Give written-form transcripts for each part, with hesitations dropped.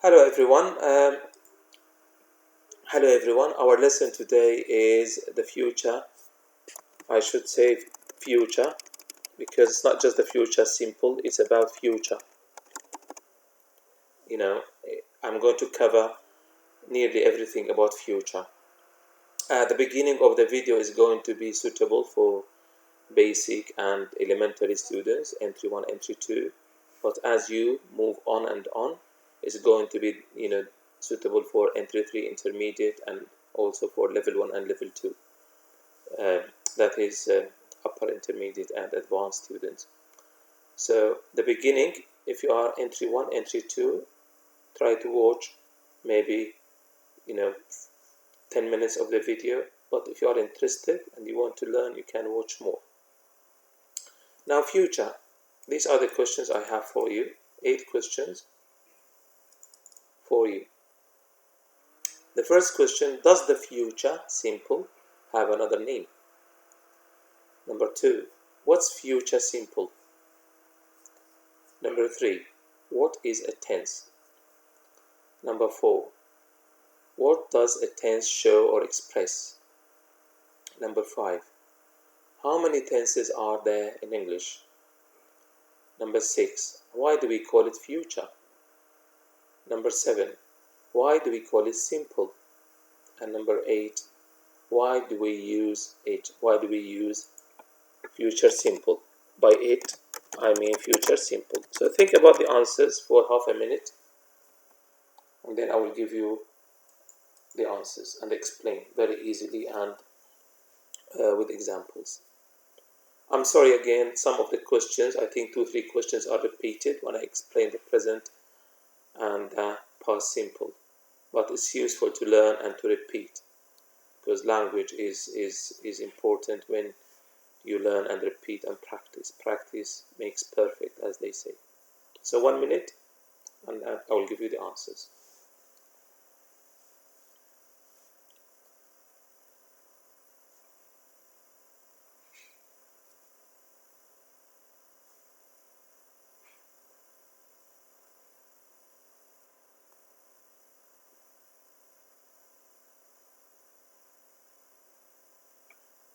Hello everyone. Hello everyone. Our lesson today is the future. I should say future because it's not just the future simple. It's about future. You know, I'm going to cover nearly everything about future. The beginning of the video is going to be suitable for basic and elementary students, entry 1, entry 2. But as you move on and on, it's going to be suitable for entry 3, intermediate, and also for level 1 and level 2. That is upper intermediate and advanced students. So the beginning, if you are entry 1, entry 2, try to watch maybe 10 minutes of the video. But if you are interested and you want to learn, you can watch more. Now future, these are the questions I have for you. 8 questions for you. The first question, does the future simple have another name? Number 2, what's future simple? Number 3, what is a tense? Number 4, what does a tense show or express? Number 5, how many tenses are there in English? Number 6, why do we call it future? Number 7, why do we call it simple? And number 8, why do we use it? Why do we use future simple? By it, I mean future simple. So think about the answers for half a minute, and then I will give you the answers and explain very easily and with examples. I'm sorry again, some of the questions, I think 2-3 questions are repeated when I explain the present and past simple. But it's useful to learn and to repeat, because language is important when you learn and repeat and practice. Practice makes perfect, as they say. So 1 minute, and I will give you the answers.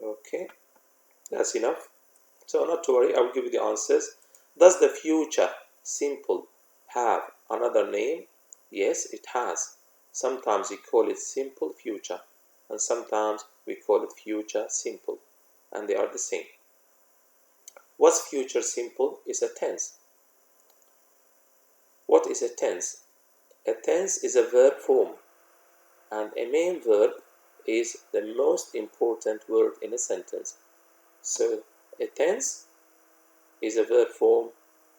Okay, that's enough. So not to worry, I will give you the answers. Does the future simple have another name? Yes, it has. Sometimes we call it simple future, and sometimes we call it future simple, and they are the same. What's future simple is a tense. What is a tense? A tense is a verb form, and a main verb is the most important word in a sentence. So a tense is a verb form,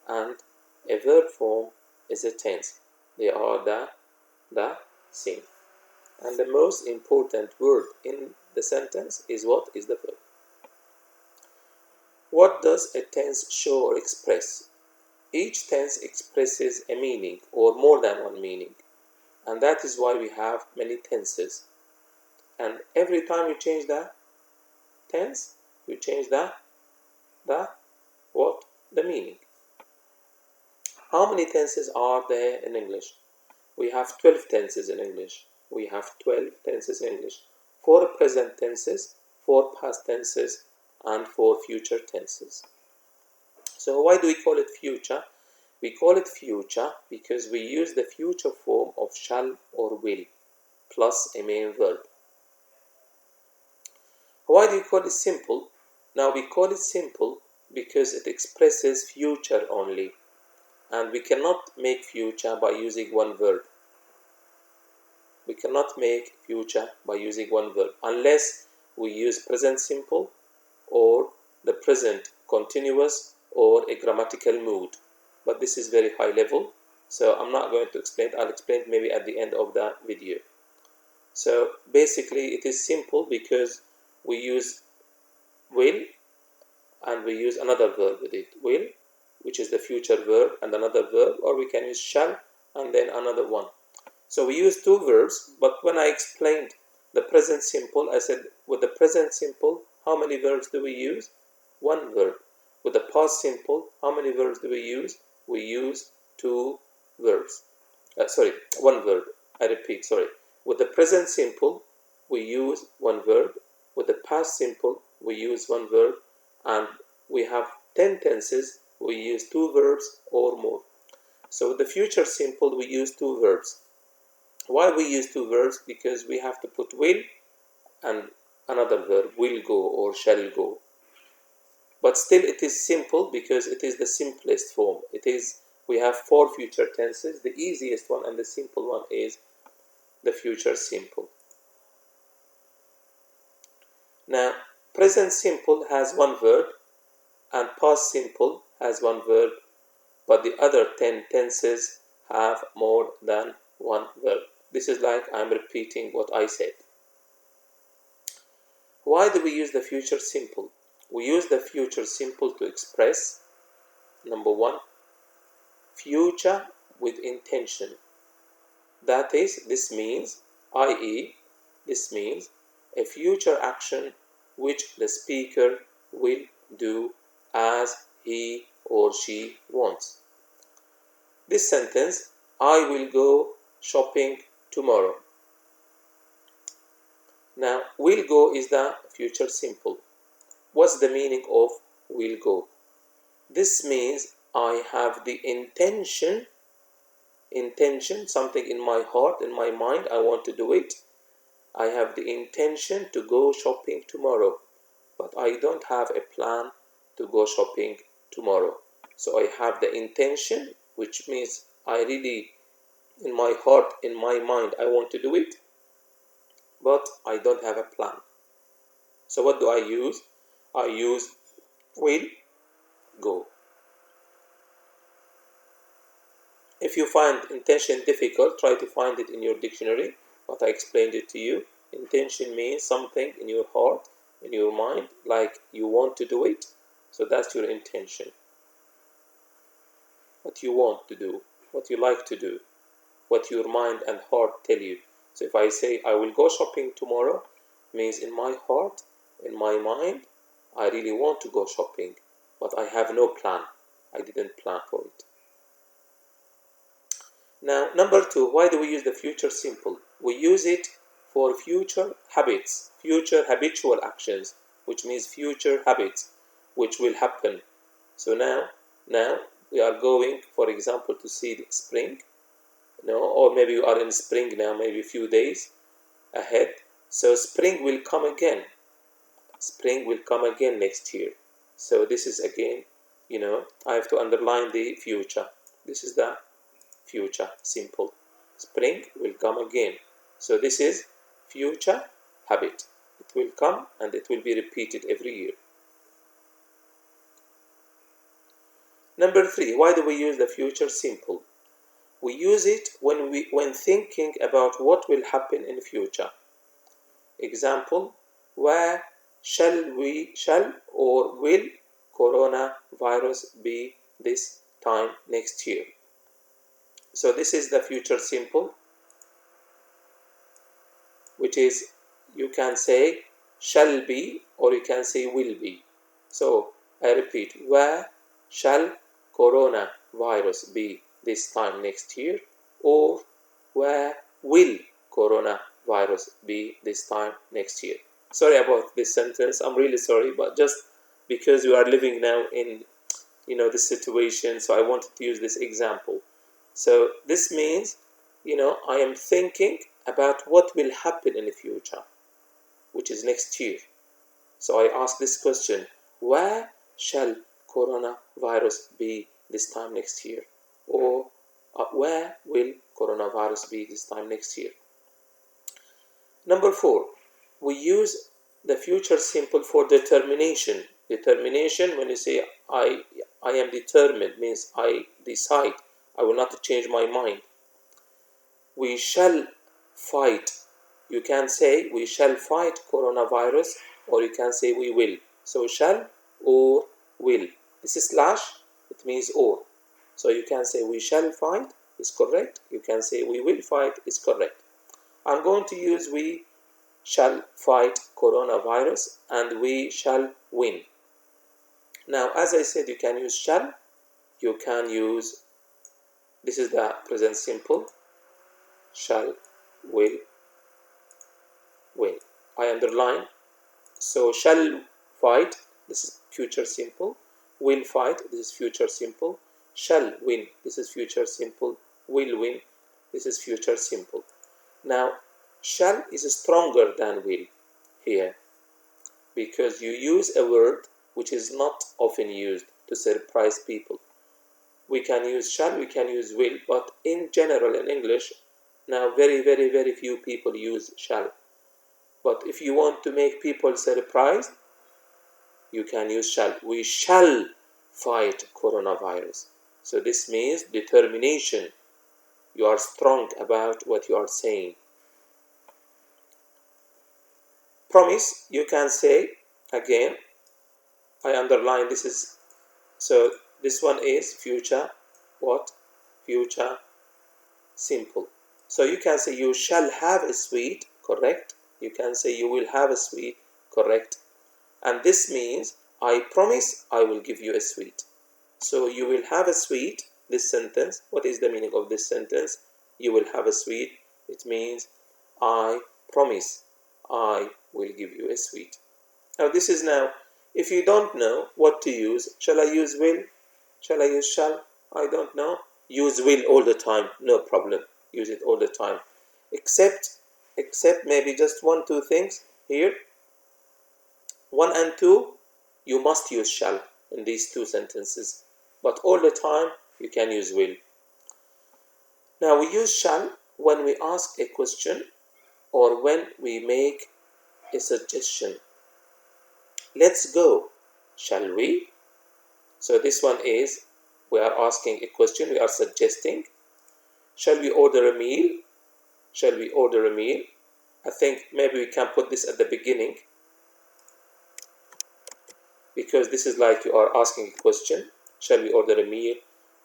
and a verb form is a tense. They are the same. And the most important word in the sentence is what? Is the verb. What does a tense show or express? Each tense expresses a meaning or more than one meaning, and that is why we have many tenses. And every time you change the tense, you change the what? The meaning. How many tenses are there in English? We have 12 tenses in English. We have 12 tenses in English. 4 present tenses, 4 past tenses, and 4 future tenses. So why do we call it future? We call it future because we use the future form of shall or will plus a main verb. Why do we call it simple? Now we call it simple because it expresses future only, and we cannot make future by using one verb. We cannot make future by using one verb unless we use present simple or the present continuous or a grammatical mood. But this is very high level, so I'm not going to explain it. I'll explain it maybe at the end of the video. So basically it is simple because we use will and we use another verb with it. Will, which is the future verb, and another verb, or we can use shall and then another one. So we use 2 verbs, but when I explained the present simple, I said with the present simple, how many verbs do we use? 1 verb. With the past simple, how many verbs do we use? We use 2 verbs. sorry, one verb. I repeat, sorry. With the present simple, we use one verb. With the past simple, we use one verb. And we have 10 tenses, we use two verbs or more. So with the future simple, we use two verbs. Why we use two verbs? Because we have to put will and another verb, will go or shall go. But still it is simple because it is the simplest form. We have four future tenses. The easiest one and the simple one is the future simple. Now, present simple has one verb and past simple has one verb, but the other 10 tenses have more than one verb. This is like I'm repeating what I said. Why do we use the future simple? We use the future simple to express, number one, future with intention. That is, this means, i.e., this means a future action which the speaker will do as he or she wants. This sentence, I will go shopping tomorrow. Now, will go is the future simple. What's the meaning of will go? This means I have the intention, something in my heart, in my mind, I want to do it. I have the intention to go shopping tomorrow, but I don't have a plan to go shopping tomorrow. So I have the intention, which means I really, in my heart, in my mind, I want to do it, but I don't have a plan. So what do I use? I use will go. If you find intention difficult, try to find it in your dictionary, but I explained it to you. Intention means something in your heart, in your mind, like you want to do it. So that's your intention. What you want to do, what you like to do, what your mind and heart tell you. So if I say I will go shopping tomorrow, means in my heart, in my mind, I really want to go shopping, but I have no plan. I didn't plan for it. Now, number two, why do we use the future simple? We use it for future habits, future habitual actions, which means future habits, which will happen. So now we are going, for example, to see the spring, or maybe you are in spring now, maybe a few days ahead. So spring will come again. Spring will come again next year. So this is again, I have to underline the future. This is the future simple. Spring will come again. So this is future habit. It will come and it will be repeated every year. Number three, why do we use the future simple? We use it when thinking about what will happen in the future. Example, where shall or will coronavirus be this time next year? So this is the future simple, which is, you can say shall be or you can say will be. So I repeat, where shall coronavirus be this time next year, or where will coronavirus be this time next year? Sorry about this sentence, I'm really sorry, but just because you are living now in this situation, so I wanted to use this example. So this means, I am thinking about what will happen in the future, which is next year. So I ask this question, where shall coronavirus be this time next year? Or where will coronavirus be this time next year? Number four, we use the future simple for determination. Determination, when you say I am determined, means I decide, I will not change my mind. We shall fight. You can say we shall fight coronavirus, or you can say we will. So shall or will. This is slash, it means or. So you can say we shall fight is correct. You can say we will fight is correct. I'm going to use we shall fight coronavirus and we shall win. Now, as I said, you can use shall, you can use, this is the present simple, shall, will, win. I underline. So shall fight, this is future simple. Will fight, this is future simple. Shall win, this is future simple. Will win, this is future simple. Now, shall is stronger than will here because you use a word which is not often used to surprise people. We can use shall, we can use will, but in general in English, now very few people use shall. But if you want to make people surprised, you can use shall. We shall fight coronavirus. So this means determination. You are strong about what you are saying. Promise, you can say, again, I underline this is, so this one is future, what? Future simple. So you can say you shall have a sweet, correct? You can say you will have a sweet, correct? And this means I promise I will give you a sweet. So you will have a sweet, this sentence, what is the meaning of this sentence? You will have a sweet, it means I promise I will give you a sweet. Now this is now, if you don't know what to use, shall I use will? Shall I use shall? I don't know. Use will all the time, no problem. Use it all the time. Except maybe just 1, 2 things here. 1 and 2, you must use shall in these 2 sentences. But all the time, you can use will. Now we use shall when we ask a question or when we make a suggestion. Let's go, shall we? So this one is, we are asking a question, we are suggesting. Shall we order a meal? Shall we order a meal? I think maybe we can put this at the beginning because this is like you are asking a question. Shall we order a meal?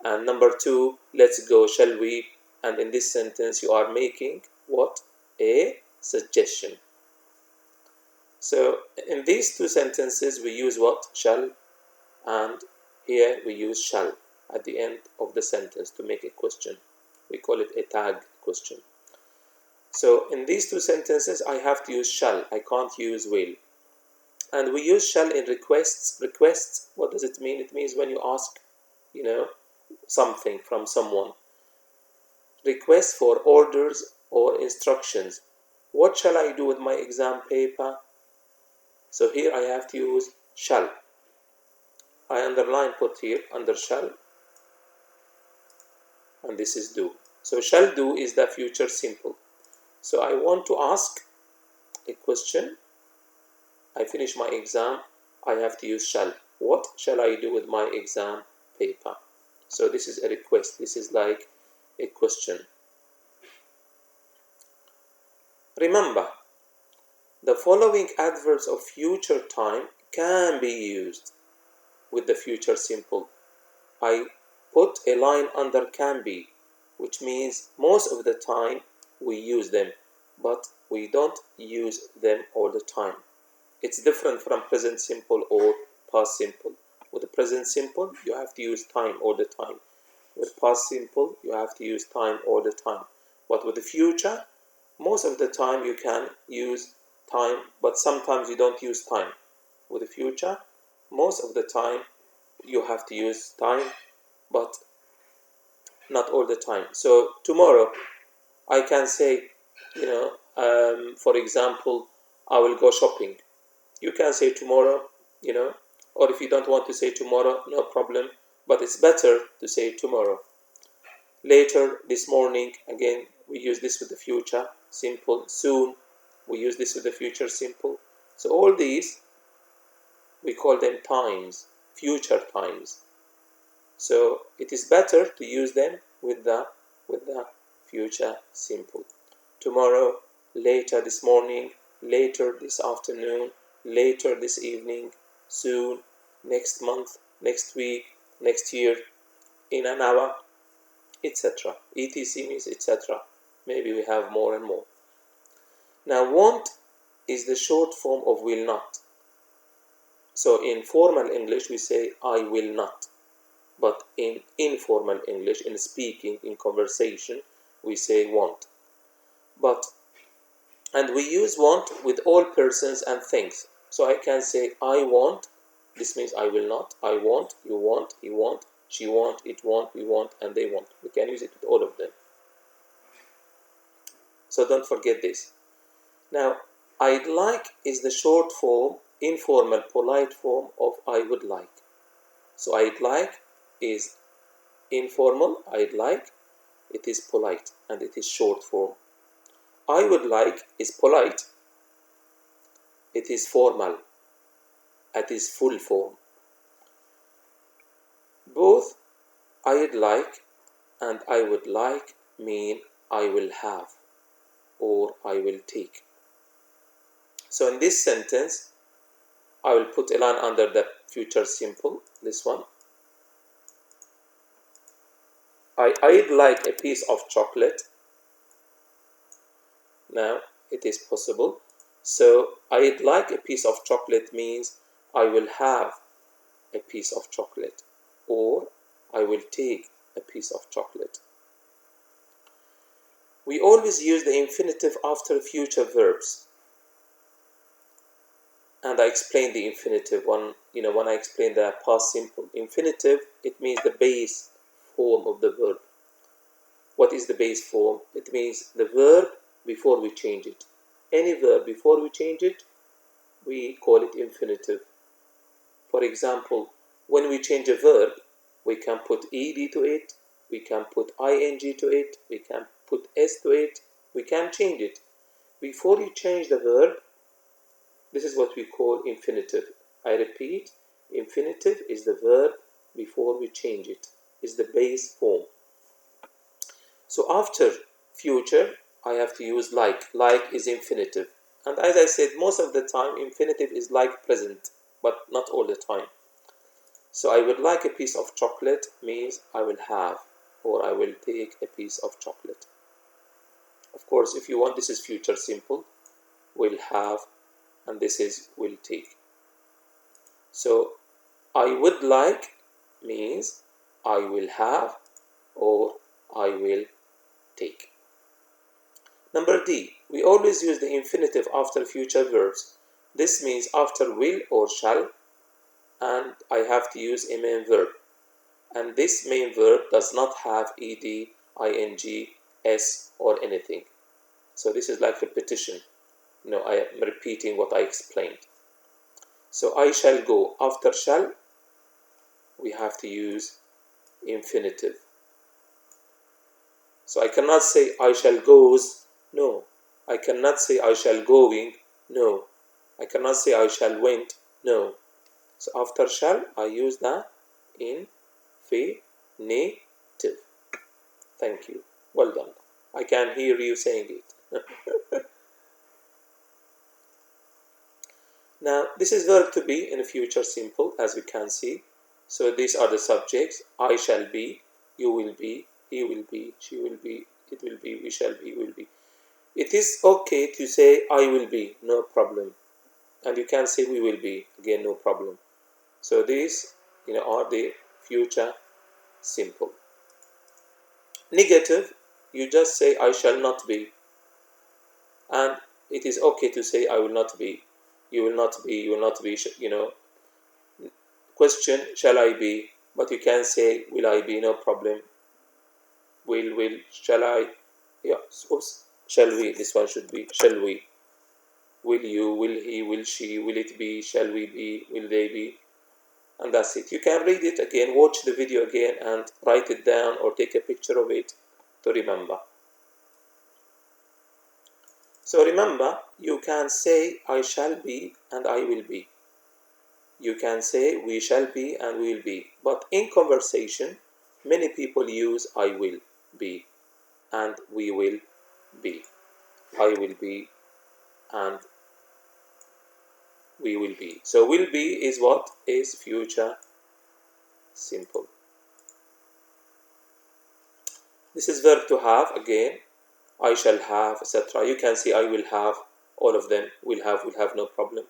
And number 2, let's go, shall we? And in this sentence you are making what? A suggestion. So in these 2 sentences we use what? Shall, and here we use shall at the end of the sentence to make a question. We call it a tag question. So in these 2 sentences I have to use shall, I can't use will. And we use shall in requests. Requests, what does it mean? It means when you ask, something from someone. Request for orders or instructions. What shall I do with my exam paper? So here I have to use shall. I underline, put here under shall, and this is do. So shall do is the future simple. So I want to ask a question. I finish my exam, I have to use shall. What shall I do with my exam paper? So this is a request. This is like a question. Remember, the following adverbs of future time can be used with the future simple. I put a line under can be, which means most of the time we use them, but we don't use them all the time. It's different from present simple or past simple. With the present simple, you have to use time all the time. With past simple, you have to use time all the time. But with the future, most of the time you can use time, but sometimes you don't use time. With the future, most of the time you have to use time, but not all the time. So tomorrow, I can say, for example, I will go shopping. You can say tomorrow, or if you don't want to say tomorrow, no problem, but it's better to say tomorrow. Later, this morning, again, we use this with the future simple. Soon, we use this with the future simple. So all these, we call them times, future times. So it is better to use them with the future simple. Tomorrow, later this morning, later this afternoon, later this evening, soon, next month, next week, next year, in an hour, etc. etc. means etc. Maybe we have more and more. Now, won't is the short form of will not. So in formal English, we say I will not. But in informal English, in speaking, in conversation, we say won't. and we use want with all persons and things. So I can say I want, this means I will not. I want, you want, he want, she want, it want, we want, and they want. We can use it with all of them. So don't forget this. Now, I'd like is the short form, informal, polite form of I would like. So I'd like is informal, I'd like, it is polite, and it is short form. I would like is polite, it is formal, it is full form. Both I'd like and I would like mean I will have or I will take. So in this sentence, I will put a line under the future simple, this one. I'd like a piece of chocolate. Now it is possible. So I'd like a piece of chocolate means I will have a piece of chocolate or I will take a piece of chocolate. We always use the infinitive after future verbs. And I explained the infinitive when I explained the past simple. Infinitive, it means the base form of the verb. What is the base form? It means the verb before we change it. Any verb before we change it, we call it infinitive. For example, when we change a verb, we can put ed to it, we can put ing to it, we can put s to it, we can change it. Before you change the verb, this is what we call infinitive. I repeat, infinitive is the verb before we change it, is the base form. So after future, I have to use like. Like is infinitive. And as I said, most of the time, infinitive is like present, but not all the time. So I would like a piece of chocolate means I will have or I will take a piece of chocolate. Of course, if you want, this is future simple, will have, and this is will take. So I would like means I will have or I will take. Number D, we always use the infinitive after future verbs. This means after will or shall, and I have to use a main verb. And this main verb does not have ed, ing, s, or anything. So this is like repetition. I am repeating what I explained. So I shall go. After shall, we have to use infinitive. So I cannot say I shall goes. No. I cannot say I shall going. No. I cannot say I shall went. No. So after shall, I use the infinitive. Thank you. Well done. I can hear you saying it. Now, this is verb to be in a future simple, as we can see. So these are the subjects. I shall be, you will be, he will be, she will be, it will be, we shall be, will be. It is okay to say I will be, no problem. And you can say we will be, again, no problem. So these, are the future simple. Negative, you just say I shall not be. And it is okay to say I will not be. You will not be, you will not be, Question, shall I be? But you can say will I be, no problem. Will, shall I? Yeah, oops. Shall we? This one should be shall we. Will you, will he, will she, will it be, shall we be, will they be? And that's it. You can read it again, watch the video again, and write it down or take a picture of it to remember. So remember, you can say I shall be and I will be. You can say we shall be and we will be. But in conversation, many people use I will be and we will be. I will be and we will be. So will be is what? Is future simple. This is verb to have again. I shall have, etc. You can see I will have, all of them will have, no problem.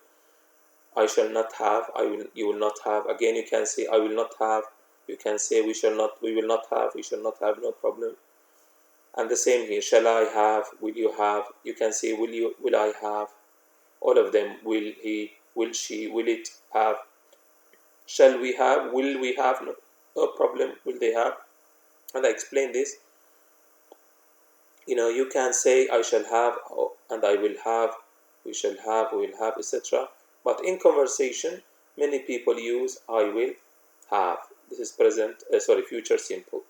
I shall not have, you will not have. Again, you can say I will not have. You can say we will not have, we shall not have, no problem. And the same here, shall I have, will you have, you can say will I have, all of them, will he, will she, will it have, shall we have, will we have, no problem, will they have. And I explain this, you can say I shall have and I will have, we shall have, we will have, etc. But in conversation, many people use I will have. This is future simple.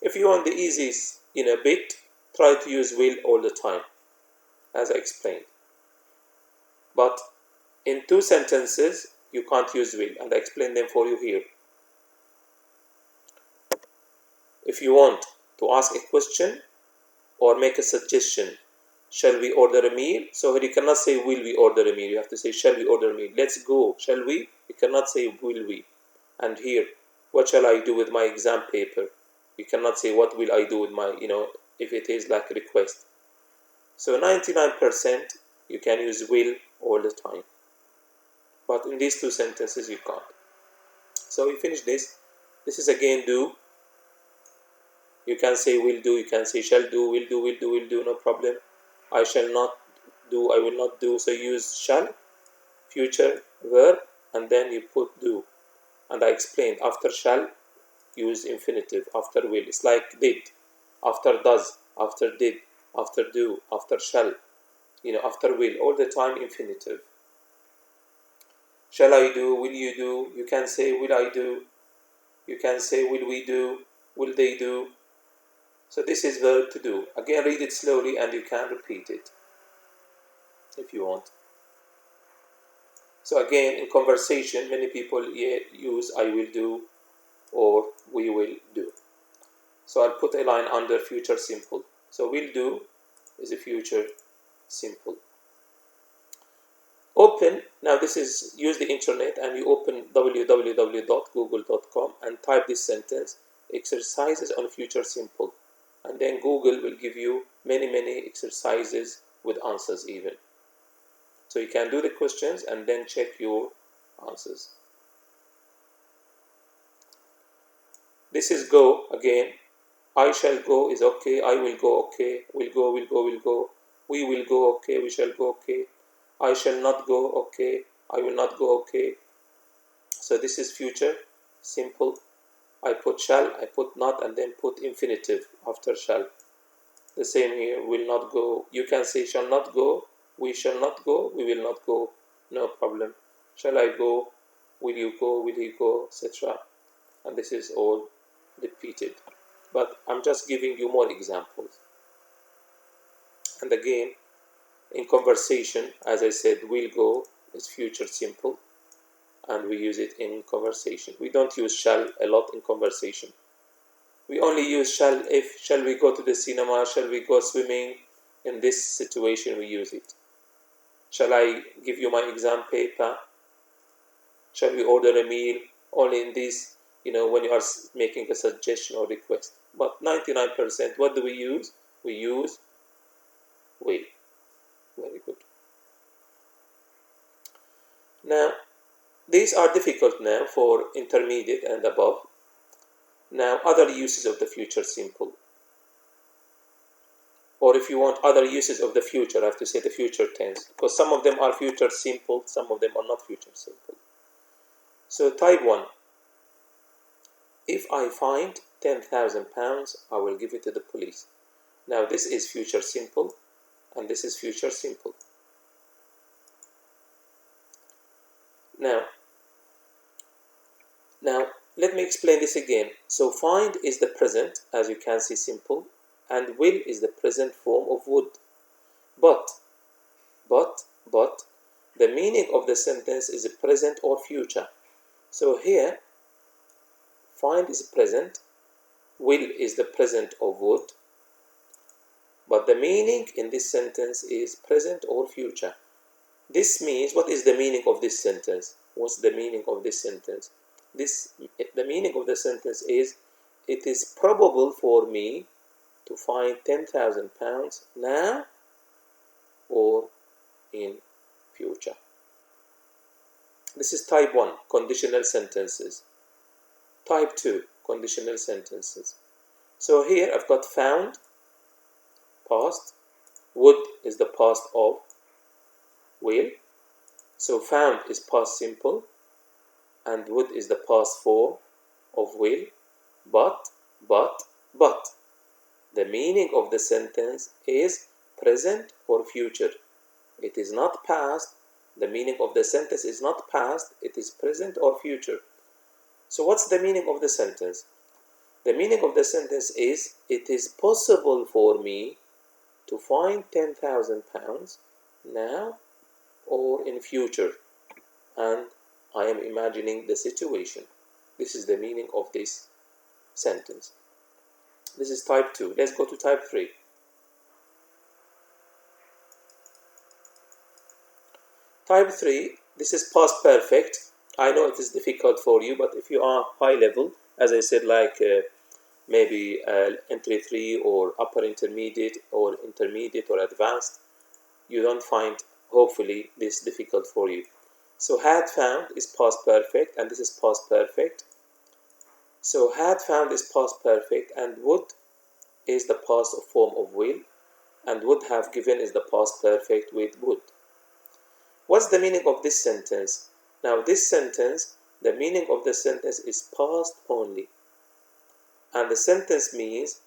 If you want the easiest bit, try to use will all the time, as I explained. But in two sentences, you can't use will, and I explain them for you here. If you want to ask a question or make a suggestion, shall we order a meal? So here you cannot say will we order a meal, you have to say shall we order a meal. Let's go, shall we? You cannot say will we. And here, what shall I do with my exam paper? You cannot say what will I do with my, if it is like a request. So 99% you can use will all the time. But in these two sentences you can't. So we finish this. This is again do. You can say will do, you can say shall do, will do, will do, will do, no problem. I shall not do, I will not do, so use shall, future verb, and then you put do. And I explained, after shall, use infinitive, after will. It's like did, after does, after did, after do, after shall, after will, all the time infinitive. Shall I do, will you do, you can say will I do, you can say will we do, will they do. So this is verb to do. Again, read it slowly and you can repeat it if you want. So again, in conversation, many people use I will do or we will do. So I'll put a line under future simple. So will do is a future simple. Open, now this is, use the internet and you open www.google.com and type this sentence, exercises on future simple. And then Google will give you many exercises with answers even. So you can do the questions and then check your answers. This is go again. I shall go is okay, I will go okay, will go, will go, will go. We will go okay, we shall go okay. I shall not go okay, I will not go okay. So this is future simple. I put shall, I put not, and then put infinitive after shall. The same here, will not go. You can say shall not go, we shall not go, we will not go, no problem. Shall I go, will you go, will he go, etc. And this is all repeated. But I'm just giving you more examples. And again, in conversation, as I said, will go is future simple. And we use it in conversation. We don't use shall a lot in conversation. We only use shall if, shall we go to the cinema, shall we go swimming? In this situation we use it. Shall I give you my exam paper? Shall we order a meal? Only in this, when you are making a suggestion or request. But 99%, what do we use? We use will. Very good. Now, these are difficult now for intermediate and above. Now, other uses of the future simple. Or if you want other uses of the future, I have to say the future tense. Because some of them are future simple, some of them are not future simple. So type 1. If I find £10,000, I will give it to the police. Now this is future simple, and this is future simple. Now, let me explain this again. So find is the present, as you can see, simple, and will is the present form of would. But, the meaning of the sentence is present or future. So here, find is present, will is the present of would, but the meaning in this sentence is present or future. This means, what is the meaning of this sentence? What's the meaning of this sentence? The meaning of the sentence is, it is probable for me to find £10,000 now or in future. This is type 1, conditional sentences. Type 2, conditional sentences. So here I've got found, past, would is the past of will. So found is past simple and would is the past form of will. But. The meaning of the sentence is present or future. It is not past. The meaning of the sentence is not past. It is present or future. So what's the meaning of the sentence? The meaning of the sentence is, it is possible for me to find £10,000 now or in future, and I am imagining the situation. This is the meaning of this sentence. This is type 2. Let's go to type 3. Type 3, this is past perfect. I know it is difficult for you, but if you are high level, as I said, like maybe entry 3 or upper intermediate or advanced, you don't find, hopefully, this difficult for you. So had found is past perfect, and this is past perfect. So had found is past perfect, and would is the past form of will, and would have given is the past perfect with would. What's the meaning of this sentence? Now this sentence, the meaning of the sentence is past only. And the sentence means,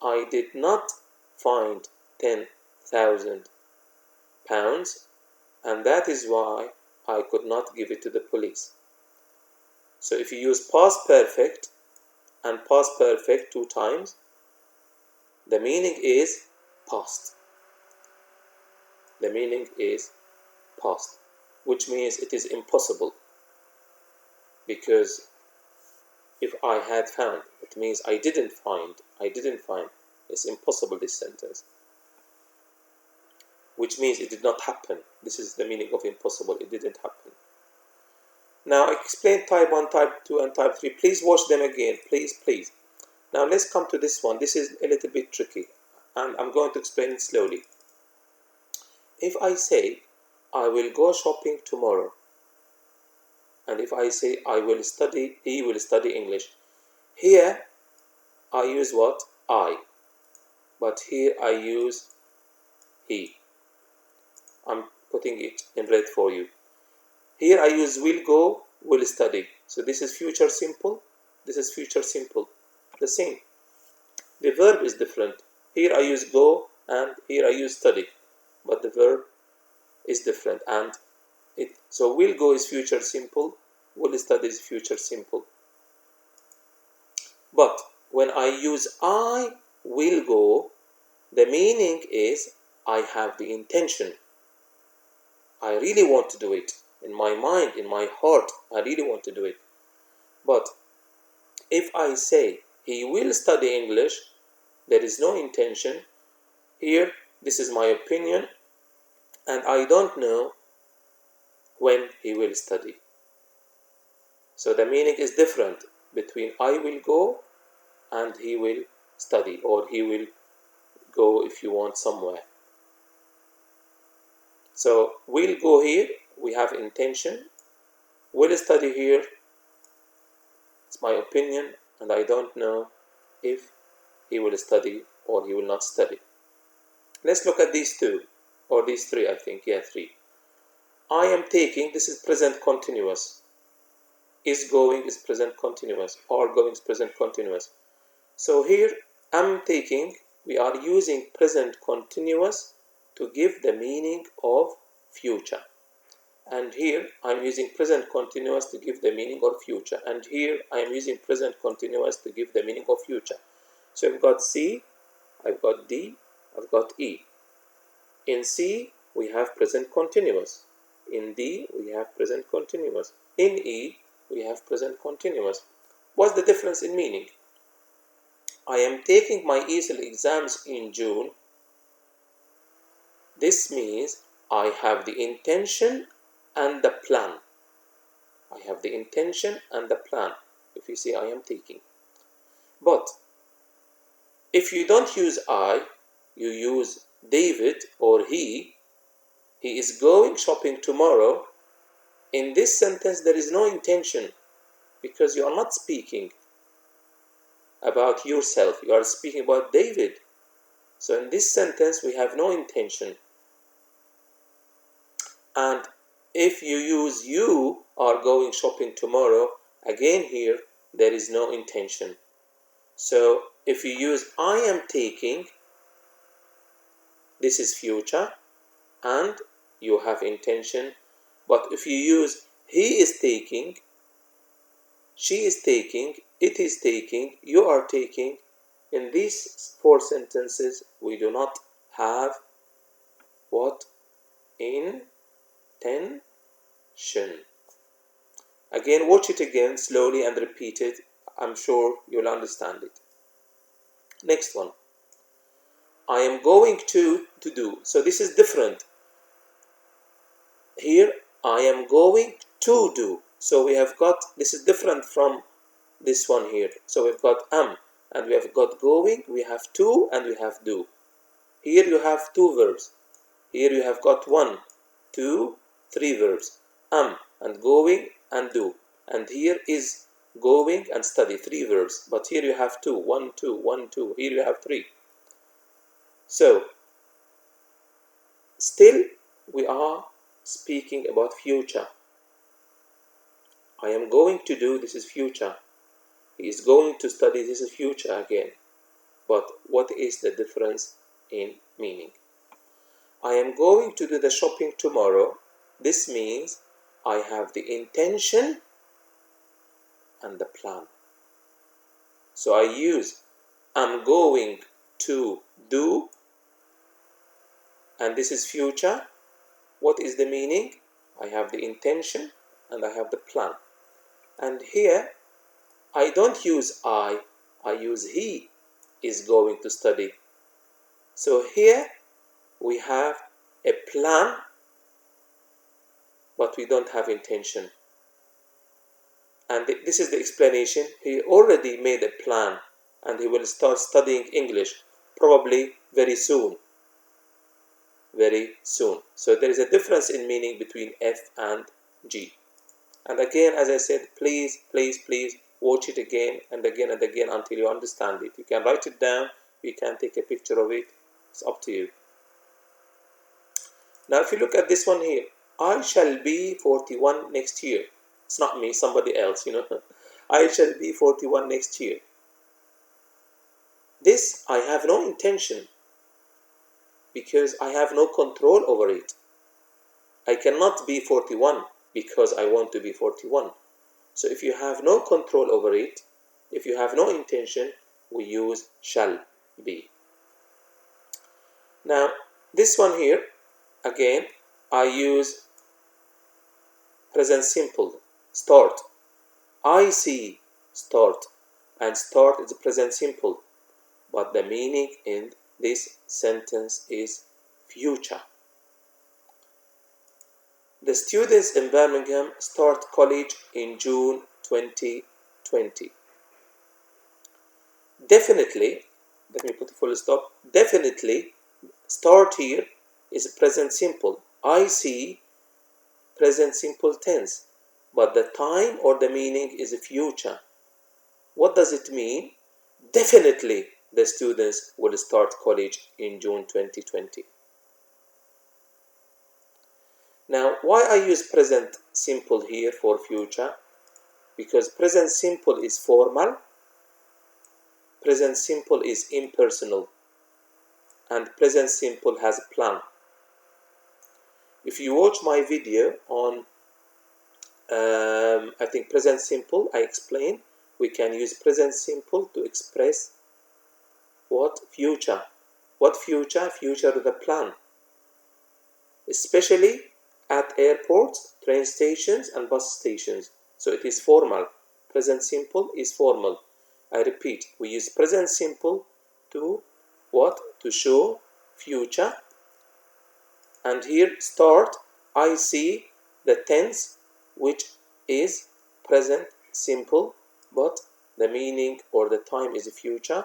I did not find £10,000, and that is why I could not give it to the police. So if you use past perfect and past perfect 2 times, the meaning is past. The meaning is past, which means it is impossible. Because if I had found, it means I didn't find. It's impossible, this sentence. Which means it did not happen. This is the meaning of impossible. It didn't happen. Now I explained type 1, type 2, and type 3. Please watch them again. Please. Now let's come to this one. This is a little bit tricky, and I'm going to explain it slowly. If I say, I will go shopping tomorrow, and if I say, he will study English, here I use what? I. But here I use he. I'm putting it in red for you. Here I use will go, will study. So this is future simple. This is future simple. The same. The verb is different. Here I use go and here I use study. But the verb is different. So will go is future simple. Will study is future simple. But when I use I will go, the meaning is I have the intention. I really want to do it. In my mind, in my heart, I really want to do it. But if I say he will study English, there is no intention. Here, this is my opinion, and I don't know when he will study. So the meaning is different between I will go and he will study, or he will go if you want somewhere. So will go here, we have intention. Will study here, it's my opinion, and I don't know if he will study or he will not study. Let's look at these 2, or these 3, I think. Yeah, 3. I am taking, this is present continuous. Is going is present continuous. Are going is present continuous. So here, am taking, we are using present continuous to give the meaning of future. And here, I'm using present continuous to give the meaning of future. And here, I'm using present continuous to give the meaning of future. So I've got C, I've got D, I've got E. In C, we have present continuous. In D, we have present continuous. In E, we have present continuous. What's the difference in meaning? I am taking my ESOL exams in June. This means I have the intention and the plan. I have the intention and the plan. If you say I am taking. But if you don't use I, you use David or he is going shopping tomorrow. In this sentence, there is no intention because you are not speaking. about yourself. You are speaking about David. So in this sentence, we have no intention. And if you use you are going shopping tomorrow, again here, there is no intention. So if you use I am taking, this is future and you have intention. But if you use he is taking, she is taking, it is taking, you are taking, in these 4 sentences we do not have what? Intention. Again, watch it again slowly and repeat it. I'm sure you'll understand it. Next one. I am going to do. So this is different. Here, I am going to do. So we have got, this is different from this one here. So we've got am, and we have got going, we have to, and we have do. Here you have 2 verbs. Here you have got 1, 2, 3 verbs. Am and going and do. And here is going and study, 3 verbs. But here you have 2, 1, 2, 1, 2. Here you have 3. So, still we are speaking about future. I am going to do, this is future. He is going to study, this is future again. But what is the difference in meaning? I am going to do the shopping tomorrow. This means I have the intention and the plan. So I use I'm going to do, and this is future. What is the meaning? I have the intention and I have the plan. And here I don't use I use he is going to study. So here we have a plan, but we don't have intention. And this is the explanation. He already made a plan and he will start studying English probably very soon. Very soon. So there is a difference in meaning between F and G. And again, as I said, please watch it again and again and again until you understand it. You can write it down, you can take a picture of it, it's up to you. Now if you look at this one here, I shall be 41 next year. It's not me, somebody else, I shall be 41 next year. This I have no intention because I have no control over it. I cannot be 41 because I want to be 41. So if you have no control over it, if you have no intention, we use shall be. Now, this one here, again, I use present simple, start. I see, start. And start is present simple. But the meaning in this sentence is future. The students in Birmingham start college in June 2020. Definitely, let me put a full stop. Definitely, start here is present simple. I see, present simple tense. But the time or the meaning is future. What does it mean? Definitely, the students will start college in June 2020. Now, why I use present simple here for future? Because present simple is formal, present simple is impersonal, and present simple has a plan. If you watch my video on, I think present simple, I explained, we can use present simple to express what? Future. What future? Future with a plan. Especially at airports, train stations, and bus stations. So it is formal. Present simple is formal. I repeat, we use present simple to what? To show future. And here start, I see the tense which is present simple, but the meaning or the time is future.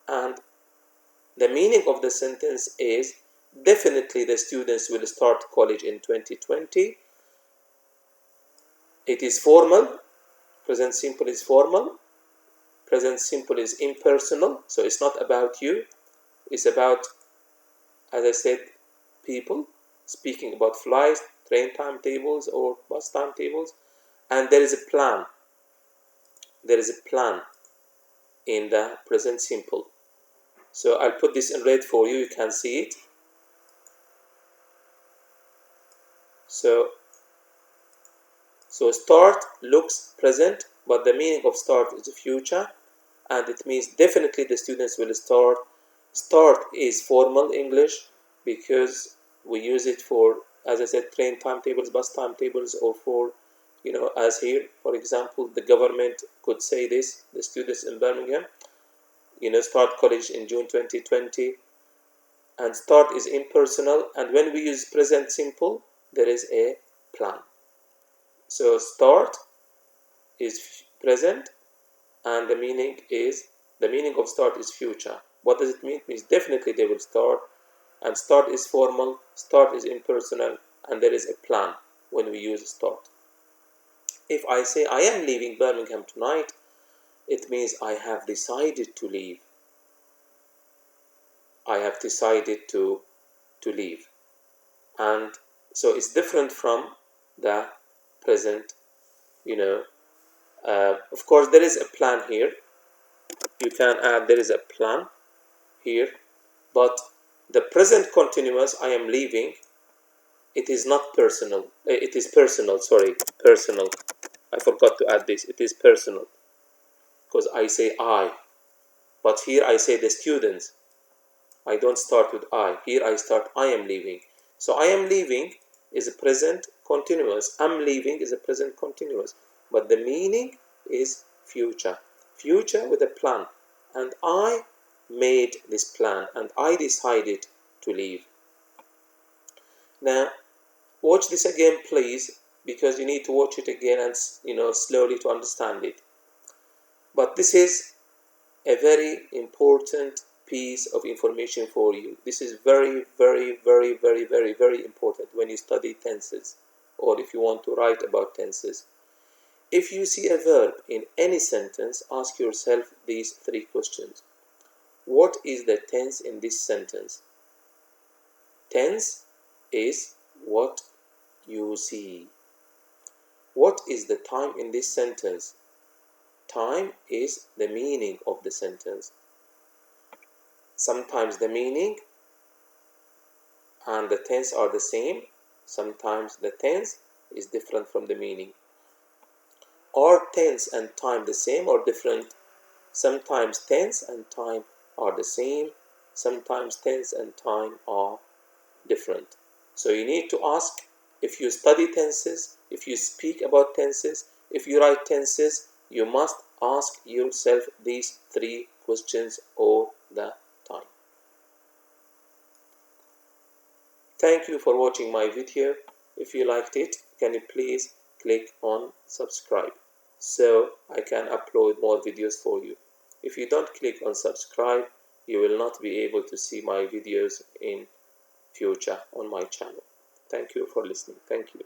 And the meaning of the sentence is definitely the students will start college in 2020. It is formal. Present simple is formal. present simple is impersonal, so it's not about you. It's about, as I said, people, speaking about flights, train timetables, or bus timetables. And there is a plan. There is a plan in the present simple. So I'll put this in red for you. You can see it. So start looks present, but the meaning of start is the future, and it means definitely the students will start. Start is formal English because we use it for, as I said, train timetables, bus timetables, or for, as here, for example, the government could say this, the students in Birmingham, start college in June 2020, and start is impersonal, and when we use present simple, there is a plan. So start is present, and the meaning of start is future. What does it mean? It means definitely they will start, and start is formal, start is impersonal, and there is a plan when we use start. If I say I am leaving Birmingham tonight, it means I have decided to leave. I have decided to leave. And so it's different from the present, of course there is a plan here. You can add there is a plan here, but the present continuous, I am leaving, it is not personal. It is personal, sorry, personal. I forgot to add this. It is personal because I say I, but here I say the students. I don't start with I. Here I start I am leaving. So I am leaving is a present continuous. I'm leaving is a present continuous. But the meaning is future. Future with a plan. And I made this plan and I decided to leave. Now, watch this again, please, because you need to watch it again and, slowly to understand it. But this is a very important piece of information for you. This is very, very, very, very, very, very important when you study tenses, or if you want to write about tenses. If you see a verb in any sentence, ask yourself these 3 questions. What is the tense in this sentence? Tense is what you see. What is the time in this sentence? Time is the meaning of the sentence. Sometimes the meaning and the tense are the same. Sometimes the tense is different from the meaning. Are tense and time the same or different? Sometimes tense and time are the same. Sometimes tense and time are different. So you need to ask, if you study tenses, if you speak about tenses, if you write tenses, you must ask yourself these 3 questions all the time. Thank you for watching my video. If you liked it, can you please click on subscribe so I can upload more videos for you. If you don't click on subscribe, you will not be able to see my videos in future on my channel. Thank you for listening. Thank you.